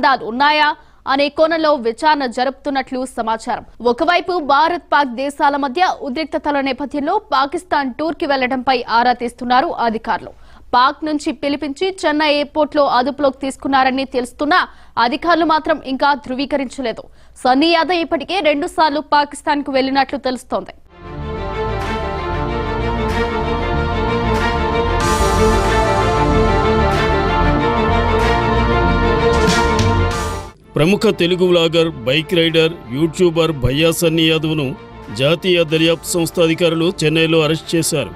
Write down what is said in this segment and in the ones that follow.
సంబంధాలు ఉన్నాయా అనే కోణంలో విచారణ జరుపుతున్నట్లు సమాచారం. ఒకవైపు భారత్ పాక్ దేశాల మధ్య ఉద్రిక్తతల నేపథ్యంలో పాకిస్తాన్ టూర్కి వెళ్లడంపై ఆరా తీస్తున్నారు అధికారులు. పాక్ నుంచి పిలిపించి చెన్నై ఎయిర్పోర్ట్ లో అదుపులోకి తీసుకున్నారని తెలుస్తున్నా అధికారులు మాత్రం ఇంకా ధృవీకరించలేదు. సన్నీ యాదవ్ ఇప్పటికే 2 సార్లు పాకిస్తాన్ కు వెళ్లినట్లు తెలుస్తోంది. ప్రముఖ Telugu vlogger, bike rider, YouTuber Bhayya Sunny యాదవ్ను జాతీయ దర్యాప్తు సంస్థ అధికారులు చెన్నైలో అరెస్ట్ చేశారు.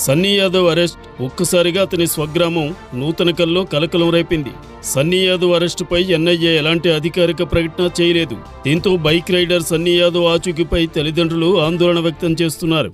సన్నీ యాదవ్ అరెస్ట్ ఒక్కసారిగా అతని స్వగ్రామం నూతనకల్లో కలకలం రేపింది. సన్నీ యాదవ్ అరెస్టుపై ఎన్ఐఏ ఎలాంటి అధికారిక ప్రకటన చేయలేదు. దీంతో బైక్ రైడర్ సన్నీ యాదవ్ ఆచూకీపై తల్లిదండ్రులు ఆందోళన వ్యక్తం చేస్తున్నారు.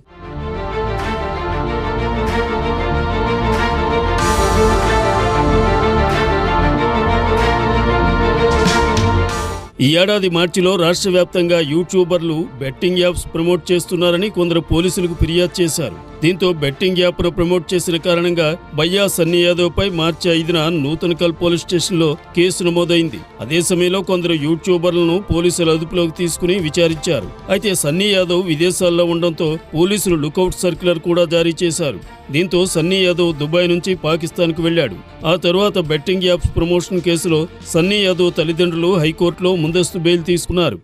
ఈ ఏడాది మార్చిలో రాష్ట్ర వ్యాప్తంగా యూట్యూబర్లు బెట్టింగ్ యాప్స్ ప్రమోట్ చేస్తున్నారని కొందరు పోలీసులకు ఫిర్యాదు చేశారు. దీంతో బెట్టింగ్ యాప్ను ప్రమోట్ చేసిన కారణంగా భయ్యా సన్నీ యాదవ్ పై మార్చి 5న నూతనకల్ పోలీస్ స్టేషన్లో కేసు నమోదైంది. అదే సమయంలో కొందరు యూట్యూబర్లను పోలీసులు అదుపులోకి తీసుకుని విచారించారు. అయితే సన్నీ యాదవ్ విదేశాల్లో ఉండడంతో పోలీసులు లుకౌట్ సర్క్యులర్ కూడా జారీ చేశారు. దీంతో సన్నీ యాదవ్ దుబాయ్ నుంచి పాకిస్తాన్కు వెళ్లాడు. ఆ తరువాత బెట్టింగ్ యాప్స్ ప్రమోషన్ కేసులో సన్నీ యాదవ్ తల్లిదండ్రులు హైకోర్టులో ముందస్తు బెయిల్ తీసుకున్నారు.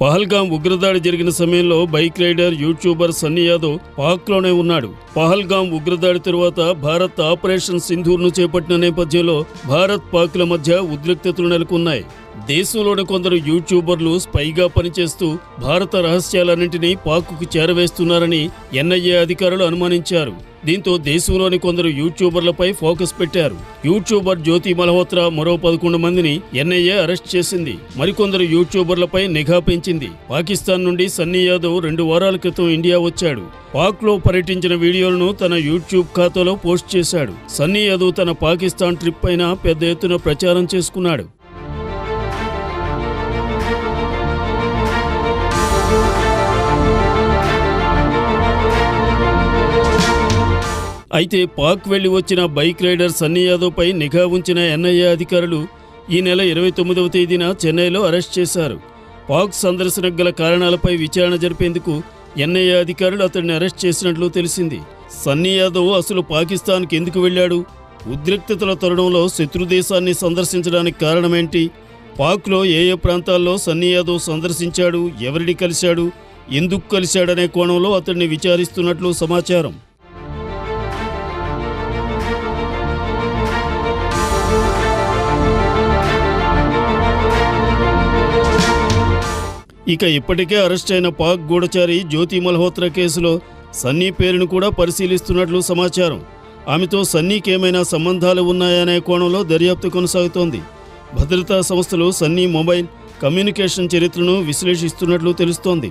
పహల్గాం ఉగ్రదాడి జరిగిన సమయంలో bike rider, YouTuber Sunny Yadav పాక్లోనే ఉన్నాడు. పహల్గాం ఉగ్రదాడి తరువాత భారత్ ఆపరేషన్ సింధూర్ను చేపట్టిన నేపథ్యంలో భారత్ పాక్ల మధ్య ఉద్రిక్తతలు నెలకొన్నాయి. దేశంలోని కొందరు యూట్యూబర్లు స్పైగా పనిచేస్తూ భారత రహస్యాలన్నింటినీ పాక్కు చేరవేస్తున్నారని ఎన్ఐఏ అధికారులు అనుమానించారు. దీంతో దేశంలోని కొందరు యూట్యూబర్లపై ఫోకస్ పెట్టారు. యూట్యూబర్ జ్యోతి మల్హోత్రా మరో 11 మందిని ఎన్ఐఏ అరెస్ట్ చేసింది. మరికొందరు యూట్యూబర్లపై నిఘా పెంచింది. పాకిస్తాన్ నుండి సన్నీ యాదవ్ 2 వారాల క్రితం ఇండియా వచ్చాడు. పాక్లో పర్యటించిన వీడియోలను తన యూట్యూబ్ ఖాతాలో పోస్ట్ చేశాడు. సన్నీ యాదవ్ తన పాకిస్తాన్ ట్రిప్ పైన పెద్ద ఎత్తున ప్రచారం చేసుకున్నాడు. అయితే పాక్ వెళ్లి వచ్చిన బైక్ రైడర్ సన్నీ యాదవ్ పై నిఘా ఉంచిన ఎన్ఐఏ అధికారులు ఈ నెల 29వ తేదీన చెన్నైలో అరెస్ట్ చేశారు. పాక్ సందర్శనకు గల కారణాలపై విచారణ జరిపేందుకు ఎన్ఐఏ అధికారులు అతడిని అరెస్ట్ చేసినట్లు తెలిసింది. సన్నీ యాదవ్ అసలు పాకిస్తాన్కి ఎందుకు వెళ్లాడు? ఉద్రిక్తతల తరుణంలో శత్రుదేశాన్ని సందర్శించడానికి కారణమేంటి? పాక్లో ఏ ప్రాంతాల్లో సన్నీ యాదవ్ సందర్శించాడు, ఎవరిని కలిశాడు, ఎందుకు కలిశాడనే కోణంలో అతడిని విచారిస్తున్నట్లు సమాచారం. ఇక ఇప్పటికే అరెస్ట్ అయిన పాక్ గూఢచారి జ్యోతి మల్హోత్రా కేసులో సన్నీ పేరును కూడా పరిశీలిస్తున్నట్లు సమాచారం. ఆమెతో సన్నీకి ఏమైనా సంబంధాలు ఉన్నాయనే కోణంలో దర్యాప్తు కొనసాగుతోంది. భద్రతా సంస్థలు సన్నీ మొబైల్, కమ్యూనికేషన్ చరిత్రను విశ్లేషిస్తున్నట్లు తెలుస్తోంది.